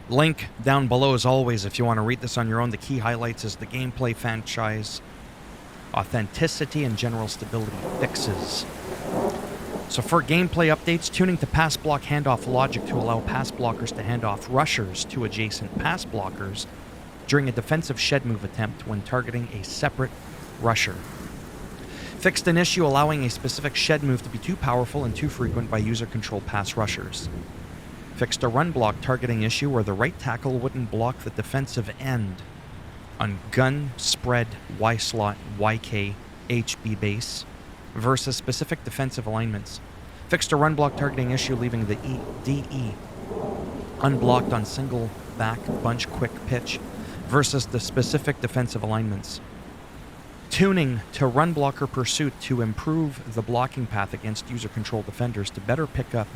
Link down below as always if you want to read this on your own. The key highlights is the gameplay, franchise, authenticity, and general stability fixes. So for gameplay updates, tuning to pass block handoff logic to allow pass blockers to hand off rushers to adjacent pass blockers during a defensive shed move attempt when targeting a separate rusher. Fixed an issue allowing a specific shed move to be too powerful and too frequent by user-controlled pass rushers. Fixed a run block targeting issue where the right tackle wouldn't block the defensive end on gun, spread, Y slot, YK, HB base versus specific defensive alignments. Fixed a run block targeting issue leaving the DE unblocked on single back bunch quick pitch versus the specific defensive alignments. Tuning to run blocker pursuit to improve the blocking path against user-controlled defenders to better pick up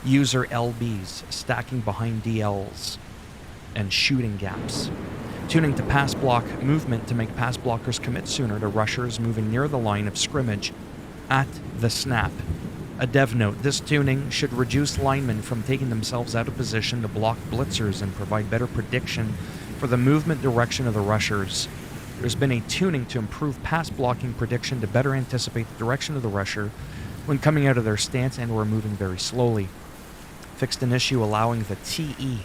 user LBs, stacking behind DLs, and shooting gaps. Tuning to pass block movement to make pass blockers commit sooner to rushers moving near the line of scrimmage at the snap. A dev note, this tuning should reduce linemen from taking themselves out of position to block blitzers and provide better prediction for the movement direction of the rushers. There's been a tuning to improve pass blocking prediction to better anticipate the direction of the rusher when coming out of their stance and or moving very slowly. Fixed an issue allowing the TE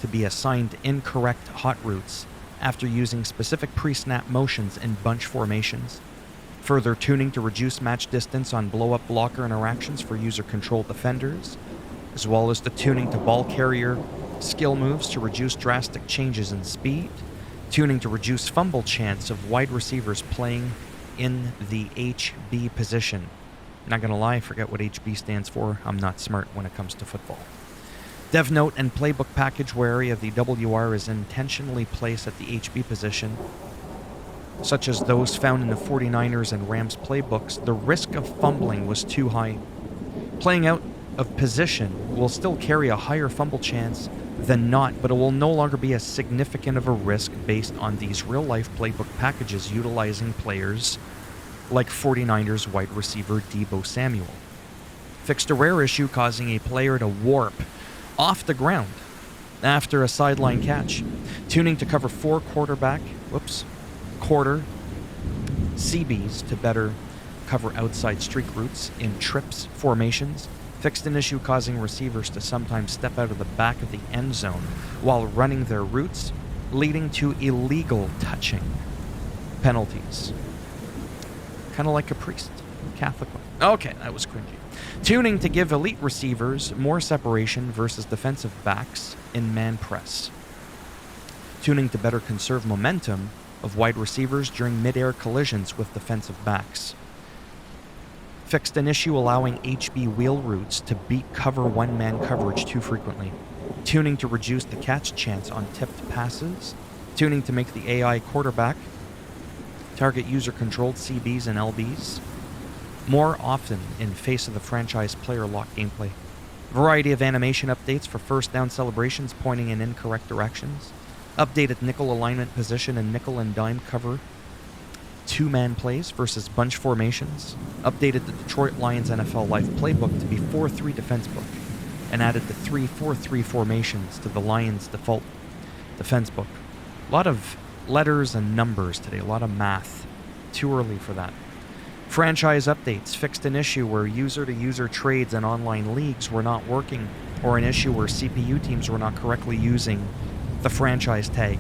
to be assigned incorrect hot routes after using specific pre-snap motions in bunch formations. Further tuning to reduce match distance on blow-up blocker interactions for user-controlled defenders, as well as the tuning to ball carrier skill moves to reduce drastic changes in speed, tuning to reduce fumble chance of wide receivers playing in the HB position. Not gonna lie, I forget what HB stands for. I'm not smart when it comes to football. Dev note and playbook package where area of the WR is intentionally placed at the HB position, such as those found in the 49ers and Rams playbooks, the risk of fumbling was too high. Playing out of position will still carry a higher fumble chance than not, but it will no longer be as significant of a risk based on these real-life playbook packages utilizing players like 49ers wide receiver Deebo Samuel. Fixed a rare issue causing a player to warp off the ground after a sideline catch. Tuning to cover quarter CBs to better cover outside streak routes in trips formations. Fixed an issue causing receivers to sometimes step out of the back of the end zone while running their routes, leading to illegal touching penalties. Kind of like a priest, Catholic one. Okay, that was cringy. Tuning to give elite receivers more separation versus defensive backs in man press. Tuning to better conserve momentum of wide receivers during mid-air collisions with defensive backs. Fixed an issue allowing HB wheel routes to beat cover one-man coverage too frequently. Tuning to reduce the catch chance on tipped passes. Tuning to make the AI quarterback target user-controlled CBs and LBs more often in face of the franchise player lock gameplay. Variety of animation updates for first down celebrations pointing in incorrect directions. Updated nickel alignment position and nickel and dime cover two-man plays versus bunch formations. Updated the Detroit Lions NFL Live playbook to be 4-3 defense book and added the 3-4-3 formations to the Lions default defense book. A lot of letters and numbers today, a lot of math. Too early for that. Franchise updates fixed an issue where user-to-user trades and online leagues were not working, or an issue where CPU teams were not correctly using the franchise tag.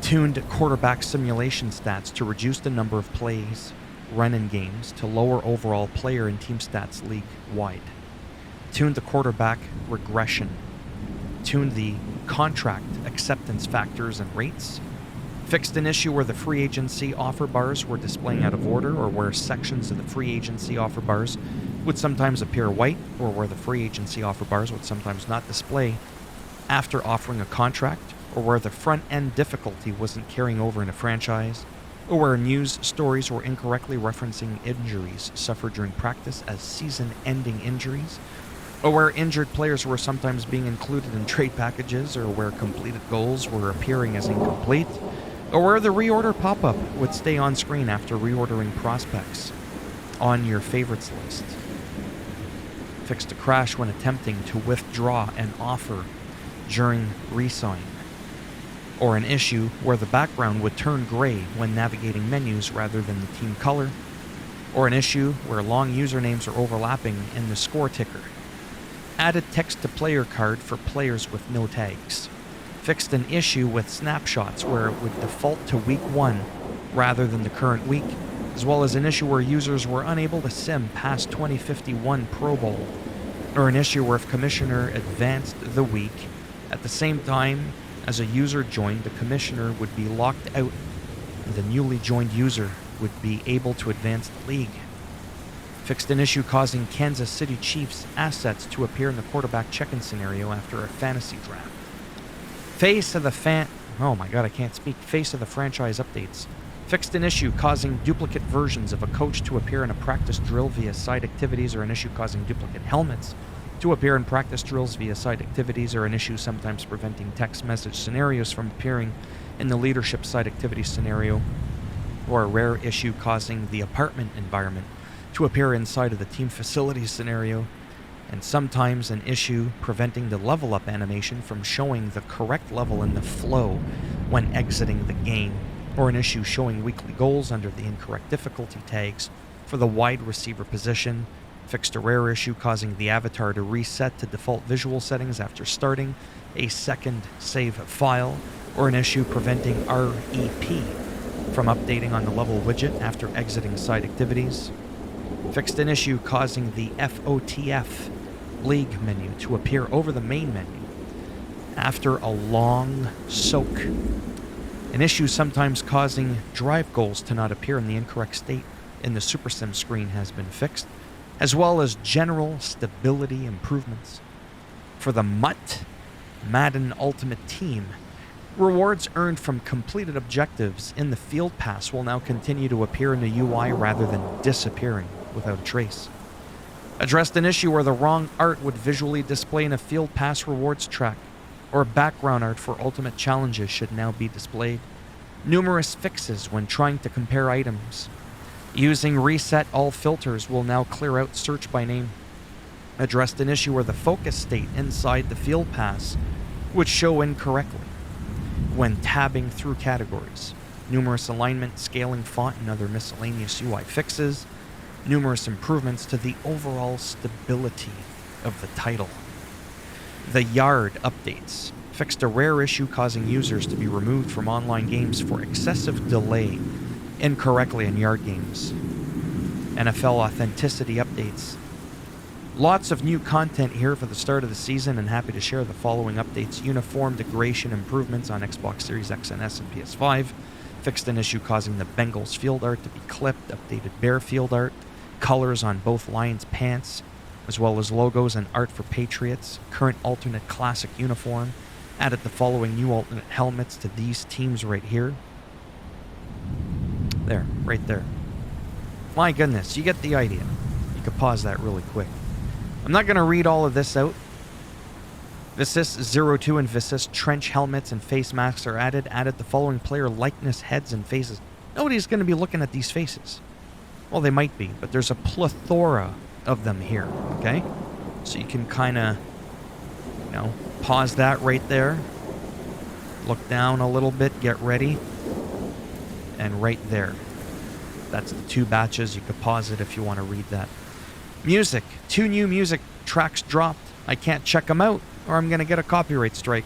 Tuned quarterback simulation stats to reduce the number of plays run in games to lower overall player and team stats league-wide. Tuned the quarterback regression. Tuned the contract acceptance factors and rates. Fixed an issue where the free agency offer bars were displaying out of order, or where sections of the free agency offer bars would sometimes appear white, or where the free agency offer bars would sometimes not display after offering a contract, or where the front-end difficulty wasn't carrying over in a franchise, or where news stories were incorrectly referencing injuries suffered during practice as season-ending injuries, or where injured players were sometimes being included in trade packages, or where completed goals were appearing as incomplete, or where the reorder pop-up would stay on screen after reordering prospects on your favorites list. fixed a crash when attempting to withdraw an offer during re-sign, or an issue where the background would turn gray when navigating menus rather than the team color, or an issue where long usernames are overlapping in the score ticker. Added text to player card for players with no tags. Fixed an issue with snapshots where it would default to week 1 rather than the current week, as well as an issue where users were unable to sim past 2051 Pro Bowl, or an issue where if commissioner advanced the week at the same time as a user joined, the commissioner would be locked out and the newly joined user would be able to advance the league. Fixed an issue causing Kansas City Chiefs assets to appear in the quarterback check-in scenario after a fantasy draft. Face of the franchise updates. Fixed an issue causing duplicate versions of a coach to appear in a practice drill via side activities, or an issue causing duplicate helmets to appear in practice drills via side activities, or an issue sometimes preventing text message scenarios from appearing in the leadership side activity scenario, or a rare issue causing the apartment environment to appear inside of the team facilities scenario, and sometimes an issue preventing the level up animation from showing the correct level in the flow when exiting the game, or an issue showing weekly goals under the incorrect difficulty tags for the wide receiver position. Fixed a rare issue causing the avatar to reset to default visual settings after starting a second save file, or an issue preventing REP from updating on the level widget after exiting side activities. Fixed an issue causing the FOTF league menu to appear over the main menu after a long soak. An issue sometimes causing drive goals to not appear in the incorrect state in the Super Sim screen has been fixed, as well as general stability improvements. For the MUT, Madden Ultimate Team, rewards earned from completed objectives in the Field Pass will now continue to appear in the UI rather than disappearing without a trace. Addressed an issue where the wrong art would visually display in a Field Pass rewards track, or background art for ultimate challenges should now be displayed. Numerous fixes when trying to compare items. Using reset all filters will now clear out search by name. Addressed an issue where the focus state inside the Field Pass would show incorrectly when tabbing through categories. Numerous alignment, scaling, font, and other miscellaneous UI fixes. Numerous improvements to the overall stability of the title. The Yard updates. Fixed a rare issue causing users to be removed from online games for excessive delay incorrectly in Yard games. NFL authenticity updates. Lots of new content here for the start of the season, and happy to share the following updates. Uniform degradation improvements on Xbox Series X and S and PS5. Fixed an issue causing the Bengals field art to be clipped. Updated Bear field art. Colors on both Lions pants, as well as logos and art for Patriots. Current alternate classic uniform. Added the following new alternate helmets to these teams right here. There, right there. My goodness, you get the idea. You could pause that really quick. I'm not going to read all of this out. Visis 02 and Visis trench helmets and face masks are added. Added the following player likeness heads and faces. Nobody's going to be looking at these faces. Well, they might be, but there's a plethora of them here, okay? So you can kind of, pause that right there. Look down a little bit, get ready. And right there. That's the 2 batches. You could pause it if you want to read that. Music. 2 new music tracks dropped. I can't check them out, or I'm going to get a copyright strike.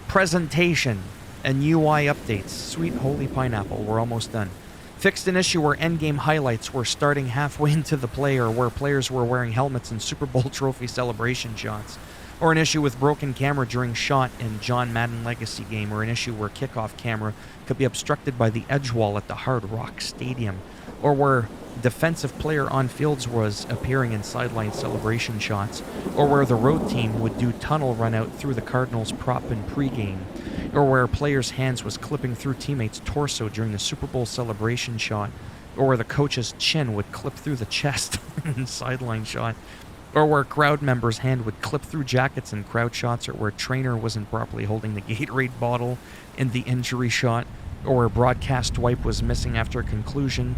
Presentation and UI updates. Sweet holy pineapple. We're almost done. Fixed an issue where endgame highlights were starting halfway into the play, or where players were wearing helmets in Super Bowl trophy celebration shots, or an issue with broken camera during shot in John Madden Legacy game, or an issue where kickoff camera could be obstructed by the edge wall at the Hard Rock Stadium, or where defensive player on fields was appearing in sideline celebration shots, or where the road team would do tunnel run out through the Cardinals prop in pregame, or where a player's hands was clipping through teammates' torso during the Super Bowl celebration shot, or where the coach's chin would clip through the chest in sideline shot, or where crowd members' hand would clip through jackets in crowd shots, or where a trainer wasn't properly holding the Gatorade bottle in the injury shot, or where broadcast wipe was missing after a conclusion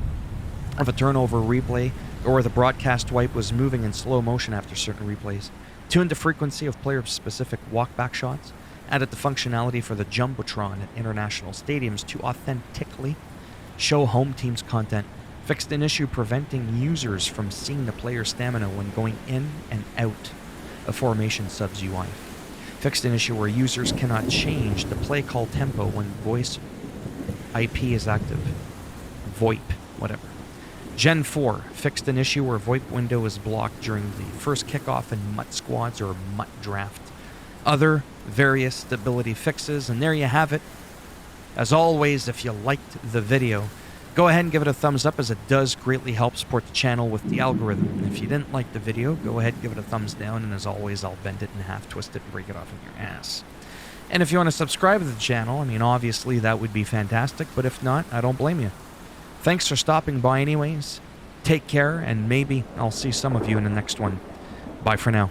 of a turnover replay, or the broadcast wipe was moving in slow motion after certain replays, tuned the frequency of player-specific walkback shots, added the functionality for the Jumbotron at international stadiums to authentically show home team's content, fixed an issue preventing users from seeing the player's stamina when going in and out of Formation Subs UI, fixed an issue where users cannot change the play call tempo when voice IP is active, VoIP, whatever. Gen 4 fixed an issue where VoIP window is blocked during the first kickoff in MUT squads or MUT draft. Other various stability fixes, and there you have it. As always, if you liked the video, go ahead and give it a thumbs up, as it does greatly help support the channel with the algorithm. And if you didn't like the video, go ahead and give it a thumbs down, and as always, I'll bend it in half, twist it, and break it off in your ass. And if you want to subscribe to the channel, I mean, obviously that would be fantastic, but if not, I don't blame you. Thanks for stopping by anyways. Take care, and maybe I'll see some of you in the next one. Bye for now.